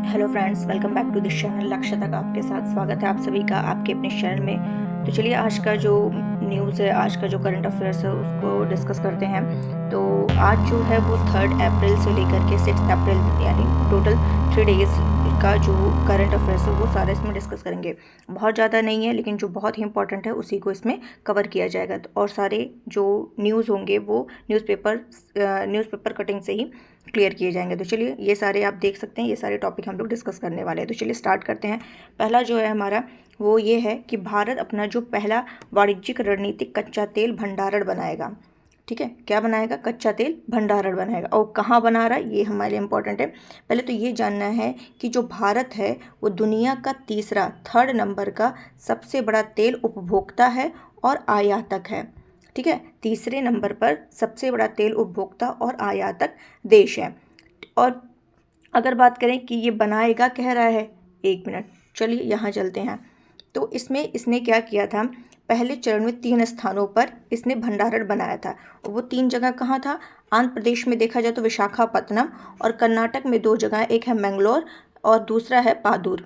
Hello friends, welcome back to this channel. Lakshyata का आपके साथ स्वागत है आप सभी का आपके अपने चैनल में। तो चलिए आज का जो न्यूज़ है, आज का जो करंट अफेयर्स है उसको डिस्कस करते हैं। तो आज जो है वो 3 अप्रैल से लेकर के 6 अप्रैल यानी टोटल 3 डेज़ का जो करंट अफेयर्स है वो सारा इसमें डिस्कस करेंगे। बहुत ज़्यादा नहीं है लेकिन जो बहुत ही इंपॉर्टेंट है उसी को इसमें कवर किया जाएगा। और सारे जो न्यूज़ होंगे वो न्यूज़पेपर कटिंग से ही क्लियर किए जाएंगे। तो चलिए ये सारे आप देख सकते हैं, ये सारे टॉपिक हम लोग डिस्कस करने वाले हैं। तो चलिए स्टार्ट करते हैं। पहला जो है हमारा वो ये है कि भारत अपना जो पहला वाणिज्यिक रणनीतिक कच्चा तेल भंडारण बनाएगा। ठीक है, क्या बनाएगा? कच्चा तेल भंडारण बनाएगा। और कहाँ बना रहा है ये हमारे लिए इम्पोर्टेंट है। पहले तो ये जानना है कि जो भारत है वो दुनिया का थर्ड नंबर का सबसे बड़ा तेल उपभोक्ता है और आयातक है। ठीक है, तीसरे नंबर पर सबसे बड़ा तेल उपभोक्ता और आयातक देश है। और अगर बात करें कि ये बनाएगा कह रहा है, एक मिनट चलिए यहाँ चलते हैं। तो इसमें इसने क्या किया था, पहले चरण में 3 स्थानों पर इसने भंडारण बनाया था। और वो 3 जगह कहाँ था? आंध्र प्रदेश में देखा जाए तो विशाखापत्तनम, और कर्नाटक में 2 जगह, एक है मैंगलोर और दूसरा है पादुर।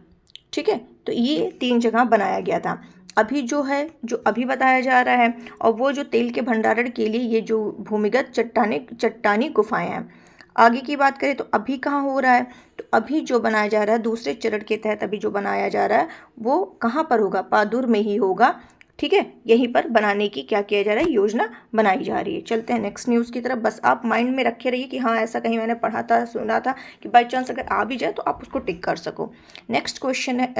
ठीक है, तो ये 3 जगह बनाया गया था। अभी जो है, जो अभी बताया जा रहा है, और वो जो तेल के भंडारण के लिए ये जो भूमिगत चट्टानी गुफाएं हैं। आगे की बात करें तो अभी कहाँ हो रहा है, तो अभी जो बनाया जा रहा है दूसरे चरण के तहत अभी जो बनाया जा रहा है वो कहाँ पर होगा? पादुर में ही होगा। ठीक है, यहीं पर बनाने की क्या किया जा रहा है? योजना बनाई जा रही है। चलते हैं नेक्स्ट न्यूज़ की तरफ। बस आप माइंड में रखे रहिए कि हाँ ऐसा कहीं मैंने पढ़ा था, सुना था, कि बाई चांस अगर आ भी जाए तो आप उसको टिक कर सको। नेक्स्ट क्वेश्चन है,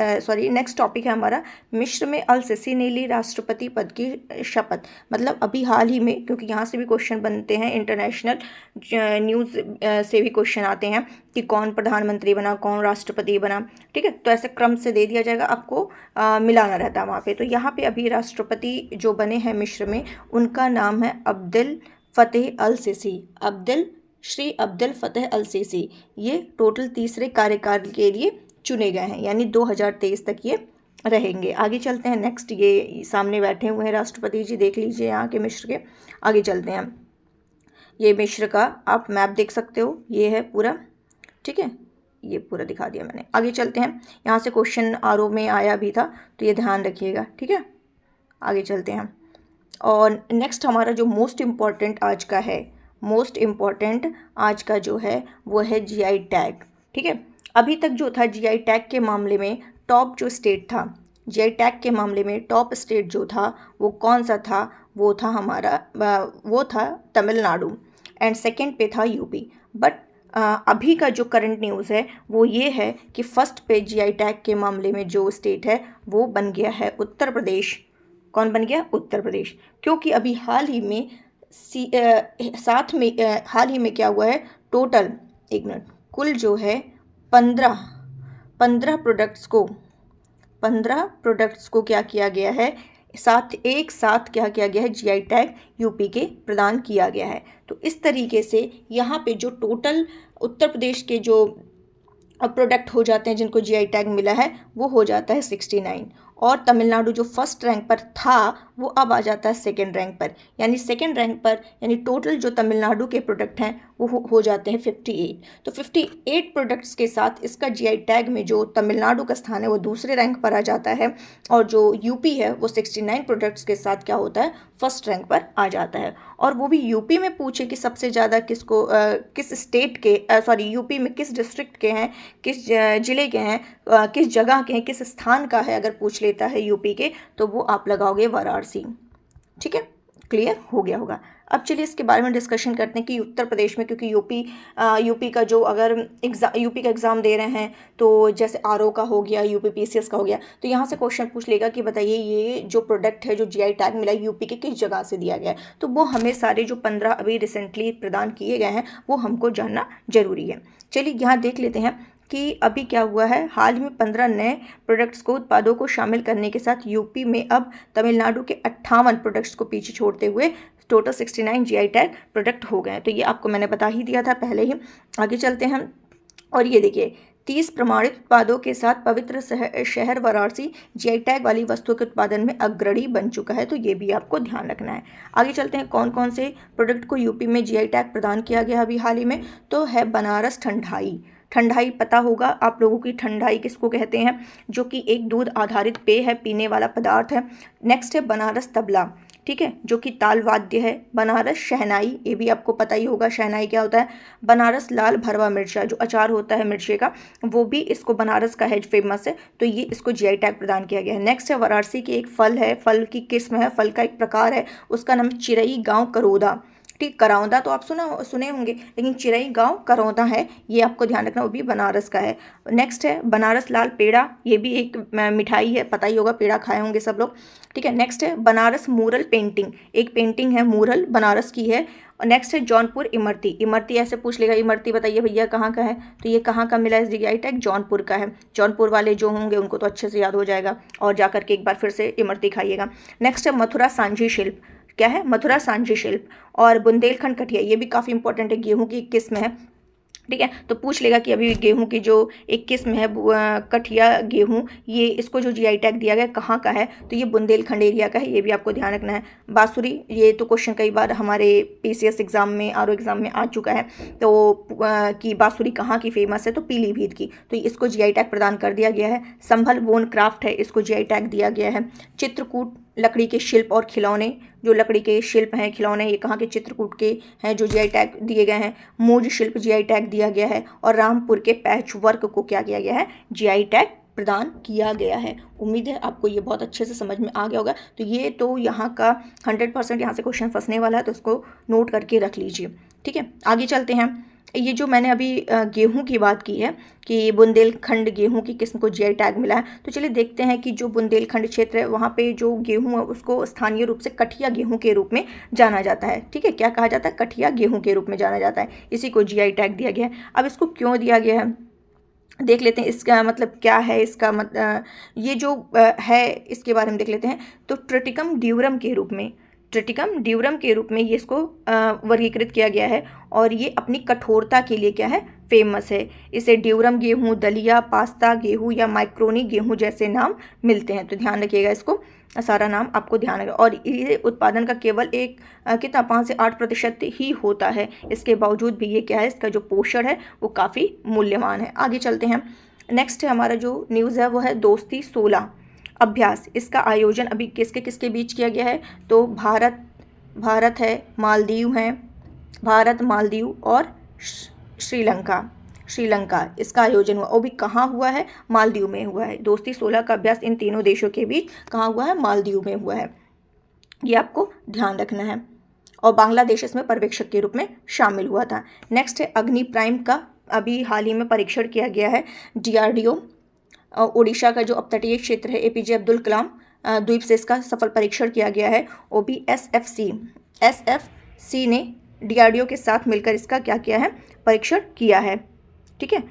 नेक्स्ट टॉपिक है हमारा, मिस्र में अल सिसी ने ली राष्ट्रपति पद की शपथ। मतलब अभी हाल ही में, क्योंकि यहाँ से भी क्वेश्चन बनते हैं, इंटरनेशनल न्यूज़ से भी क्वेश्चन आते हैं कि कौन प्रधानमंत्री बना, कौन राष्ट्रपति बना। ठीक है, तो ऐसे क्रम से दे दिया जाएगा, आपको मिलाना रहता है वहाँ पे। तो यहाँ पे अभी राष्ट्रपति जो बने हैं मिस्र में, उनका नाम है अब्देल फतेह अल सीसी। श्री अब्देल फतेह अल सीसी। ये टोटल तीसरे कार्यकाल के लिए चुने गए हैं, यानी 2023 तक ये रहेंगे। आगे चलते हैं। नेक्स्ट ये सामने बैठे हुए हैं राष्ट्रपति जी, देख लीजिए यहाँ के मिस्र के। आगे चलते हैं। ये मिस्र का आप मैप देख सकते हो, ये है पूरा। ठीक है, ये पूरा दिखा दिया मैंने। आगे चलते हैं। यहाँ से क्वेश्चन आरओ में आया भी था तो ये ध्यान रखिएगा। ठीक है, आगे चलते हैं। और नेक्स्ट हमारा जो मोस्ट इम्पॉर्टेंट आज का है, जो है वो है जीआई टैग। ठीक है, अभी तक जो था जीआई टैग के मामले में टॉप जो स्टेट था, जीआई टैग के मामले में टॉप स्टेट जो था वो कौन सा था? वो था हमारा वो था तमिलनाडु, एंड सेकंड पे था यूपी। बट अभी का जो करंट न्यूज़ है वो ये है कि फर्स्ट पे जीआई टैग के मामले में जो स्टेट है वो बन गया है उत्तर प्रदेश। कौन बन गया? उत्तर प्रदेश। क्योंकि अभी हाल ही में हाल ही में क्या हुआ है, टोटल एक मिनट, कुल जो है 15 प्रोडक्ट्स को क्या किया गया है, एक साथ क्या किया गया है, जीआई टैग यूपी के प्रदान किया गया है। तो इस तरीके से यहाँ पे जो टोटल उत्तर प्रदेश के जो प्रोडक्ट हो जाते हैं जिनको जीआई टैग मिला है वो हो जाता है 69, और तमिलनाडु जो फर्स्ट रैंक पर था वो अब आ जाता है सेकंड रैंक पर। यानी सेकंड रैंक पर यानी टोटल जो तमिलनाडु के प्रोडक्ट हैं वो हो जाते हैं 58। तो 58 प्रोडक्ट्स के साथ इसका जीआई टैग में जो तमिलनाडु का स्थान है वो दूसरे रैंक पर आ जाता है, और जो यूपी है वो 69 प्रोडक्ट्स के साथ क्या होता है, फर्स्ट रैंक पर आ जाता है। और वो भी यूपी में पूछे कि सबसे ज़्यादा किस स्टेट के यूपी में किस डिस्ट्रिक्ट के हैं, किस ज़िले के हैं, किस जगह के हैं, किस स्थान का है, अगर पूछ लेता है यूपी के तो वो आप लगाओगे वाराणसी। ठीक है, क्लियर हो गया होगा। अब चलिए इसके बारे में डिस्कशन करते हैं कि उत्तर प्रदेश में, क्योंकि यूपी का जो अगर यूपी का एग्ज़ाम दे रहे हैं तो जैसे आरओ का हो गया, यूपी पीसीएस का हो गया, तो यहाँ से क्वेश्चन पूछ लेगा कि बताइए ये जो प्रोडक्ट है जो जीआई टैग मिला यूपी के किस जगह से दिया गया है। तो वो हमें सारे जो 15 अभी रिसेंटली प्रदान किए गए हैं वो हमको जानना जरूरी है। चलिए यहाँ देख लेते हैं कि अभी क्या हुआ है। हाल ही में 15 नए प्रोडक्ट्स को उत्पादों को शामिल करने के साथ यूपी में अब तमिलनाडु के 58 प्रोडक्ट्स को पीछे छोड़ते हुए टोटल 69 जीआई टैग प्रोडक्ट हो गए हैं। तो ये आपको मैंने बता ही दिया था पहले ही। आगे चलते हैं। और ये देखिए 30 प्रमाणित उत्पादों के साथ पवित्र शहर वाराणसी जीआई टैग वाली वस्तुओं के उत्पादन में अग्रणी बन चुका है। तो ये भी आपको ध्यान रखना है। आगे चलते हैं, कौन कौन से प्रोडक्ट को यूपी में जीआई टैग प्रदान किया गया अभी हाल ही में, तो है बनारस ठंडाई। ठंडाई पता होगा आप लोगों की, ठंडाई किसको कहते हैं, जो कि एक दूध आधारित पेय है, पीने वाला पदार्थ है। नेक्स्ट है बनारस तबला, ठीक है, जो कि ताल वाद्य है। बनारस शहनाई, ये भी आपको पता ही होगा शहनाई क्या होता है। बनारस लाल भरवा मिर्चा, जो अचार होता है मिर्चे का, वो भी इसको बनारस का है, फेमस है, तो ये इसको जीआई टैग प्रदान किया गया है। नेक्स्ट है वाराणसी की एक फल है, फल की किस्म है, फल का एक प्रकार है, उसका नाम चिरई गाँव करौदा, ठीक। करौंदा तो आप सुने होंगे, लेकिन चिरई गांव करौंदा है, ये आपको ध्यान रखना, वो भी बनारस का है। नेक्स्ट है बनारस लाल पेड़ा, ये भी एक मिठाई है, पता ही होगा, पेड़ा खाए होंगे सब लोग, ठीक है। नेक्स्ट है बनारस मूरल पेंटिंग, एक पेंटिंग है मूरल, बनारस की है। और नेक्स्ट है जौनपुर इमरती, इमरती ऐसे पूछ लेगा, इमरती बताइए भैया कहाँ का है, तो ये कहाँ का मिला है जीआई टैग, जौनपुर का है। जौनपुर वाले जो होंगे उनको तो अच्छे से याद हो जाएगा, और जा करके एक बार फिर से इमरती खाइएगा। नेक्स्ट है मथुरा सांझी शिल्प, क्या है, मथुरा सांझी शिल्प। और बुंदेलखंड कठिया, ये भी काफ़ी इंपॉर्टेंट है, गेहूं की एक किस्म है, ठीक है। तो पूछ लेगा कि अभी गेहूं की जो एक किस्म है कठिया गेहूं, ये इसको जो जीआई टैग दिया गया कहाँ का है, तो ये बुंदेलखंड एरिया का है, ये भी आपको ध्यान रखना है। बांसुरी, ये तो क्वेश्चन कई बार हमारे पीसीएस एग्जाम में, आरओ एग्जाम में आ चुका है, तो कि बांसुरी कहाँ की फेमस है, तो पीलीभीत की, तो इसको जीआई टैग प्रदान कर दिया गया है। संभल बोन क्राफ्ट है, इसको जीआई टैग दिया गया है। चित्रकूट, लकड़ी के शिल्प और खिलौने, जो लकड़ी के शिल्प हैं, खिलौने, ये कहाँ के, चित्रकूट के हैं, जो जीआई टैग दिए गए हैं। मूज शिल्प जीआई टैग दिया गया है। और रामपुर के पैच वर्क को क्या किया गया है, जीआई टैग प्रदान किया गया है। उम्मीद है आपको ये बहुत अच्छे से समझ में आ गया होगा। तो ये तो यहाँ का 100% यहाँ से क्वेश्चन फंसने वाला है, तो उसको नोट करके रख लीजिए, ठीक है। आगे चलते हैं। ये जो मैंने अभी गेहूं की बात की है कि बुंदेलखंड गेहूं की किस्म को जीआई टैग मिला है, तो चलिए देखते हैं कि जो बुंदेलखंड क्षेत्र है वहाँ पे जो गेहूं है उसको स्थानीय रूप से कठिया गेहूं के रूप में जाना जाता है, ठीक है। क्या कहा जाता है, कठिया गेहूं के रूप में जाना जाता है, इसी को जीआई टैग दिया गया है। अब इसको क्यों दिया गया है देख लेते हैं, इसका मतलब क्या है, इसका ये जो है इसके बारे में देख लेते हैं। तो ट्रिटिकम ड्यूरम के रूप में, ट्रिटिकम ड्यूरम के रूप में ये इसको वर्गीकृत किया गया है, और ये अपनी कठोरता के लिए क्या है, फेमस है। इसे ड्यूरम गेहूं, दलिया, पास्ता गेहूं या माइक्रोनी गेहूं जैसे नाम मिलते हैं, तो ध्यान रखिएगा, इसको सारा नाम आपको ध्यान रखिएगा। और ये उत्पादन का केवल एक कितना 5 से 8% ही होता है, इसके बावजूद भी ये क्या है, इसका जो पोषण है वो काफ़ी मूल्यवान है। आगे चलते हैं। नेक्स्ट है हमारा जो न्यूज़ है वो है दोस्ती 16 अभ्यास, इसका आयोजन अभी किसके किसके बीच किया गया है, तो भारत है, मालदीव हैं, भारत, मालदीव और श्रीलंका, इसका आयोजन हुआ, वो भी कहाँ हुआ है, मालदीव में हुआ है। दोस्ती 16 का अभ्यास इन तीनों देशों के बीच कहाँ हुआ है, मालदीव में हुआ है, ये आपको ध्यान रखना है। और बांग्लादेश इसमें पर्यवेक्षक के रूप में शामिल हुआ था। नेक्स्ट है अग्नि प्राइम का अभी हाल ही में परीक्षण किया गया है, DRDO ओडिशा का जो अपतटीय क्षेत्र है, APJ अब्दुल कलाम द्वीप से इसका सफल परीक्षण किया गया है। वो भी SFC ने DRDO के साथ मिलकर इसका क्या किया है, परीक्षण किया है, ठीक है।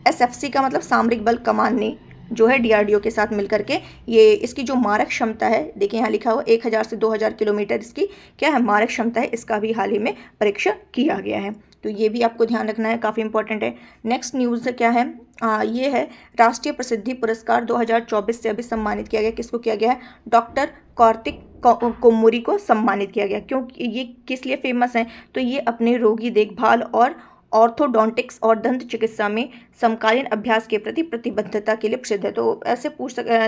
SFC का मतलब सामरिक बल कमान ने जो है DRDO के साथ मिलकर के ये इसकी जो मारक क्षमता है, देखिए यहाँ लिखा हुआ 1000 से 2000 किलोमीटर इसकी क्या है, मारक क्षमता है, इसका भी हाल ही में परीक्षण किया गया है, तो ये भी आपको ध्यान रखना है, काफ़ी इंपॉर्टेंट है। नेक्स्ट न्यूज़ क्या है, ये है राष्ट्रीय प्रसिद्धि पुरस्कार 2024 से अभी सम्मानित किया गया, किसको किया गया है, डॉक्टर कार्तिक कोम्मुरी को सम्मानित किया गया। क्योंकि ये किस लिए फेमस हैं, तो ये अपने रोगी देखभाल और ऑर्थोडोंटिक्स और दंत चिकित्सा में समकालीन अभ्यास के प्रति प्रतिबद्धता के लिए प्रसिद्ध है। तो ऐसे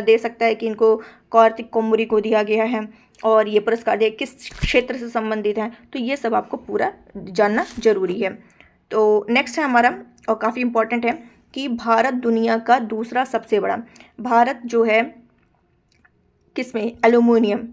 दे सकता है कि इनको कार्तिक कोम्मुरी को दिया गया है, और ये पुरस्कार दिया किस क्षेत्र से संबंधित है, तो ये सब आपको पूरा जानना जरूरी है। तो नेक्स्ट है हमारा, और काफ़ी इंपॉर्टेंट है, कि भारत दुनिया का दूसरा सबसे बड़ा, भारत जो है किसमें, एल्यूमिनियम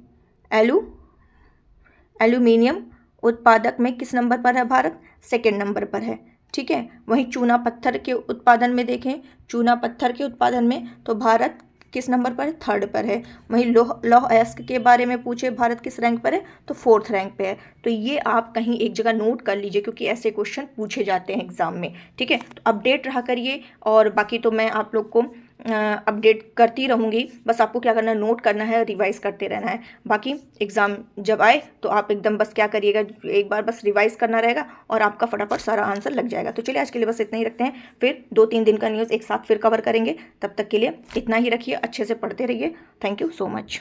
उत्पादक में किस नंबर पर है, भारत 2nd नंबर पर है, ठीक है। वहीं चूना पत्थर के उत्पादन में देखें, चूना पत्थर के उत्पादन में तो भारत किस नंबर पर है, 3rd पर है। वहीं लौह अयस्क के बारे में पूछे, भारत किस रैंक पर है, तो 4th रैंक पे है। तो ये आप कहीं एक जगह नोट कर लीजिए, क्योंकि ऐसे क्वेश्चन पूछे जाते हैं एग्जाम में, ठीक है। तो अपडेट रहा करिए, और बाकी तो मैं आप लोग को अपडेट करती रहूँगी, बस आपको क्या करना है, नोट करना है, रिवाइज़ करते रहना है। बाकी एग्ज़ाम जब आए तो आप एकदम बस क्या करिएगा, एक बार बस रिवाइज़ करना रहेगा और आपका फटाफट सारा आंसर लग जाएगा। तो चलिए आज के लिए बस इतना ही रखते हैं, फिर 2-3 दिन का न्यूज़ एक साथ फिर कवर करेंगे। तब तक के लिए इतना ही रखिए, अच्छे से पढ़ते रहिए। Thank you so much.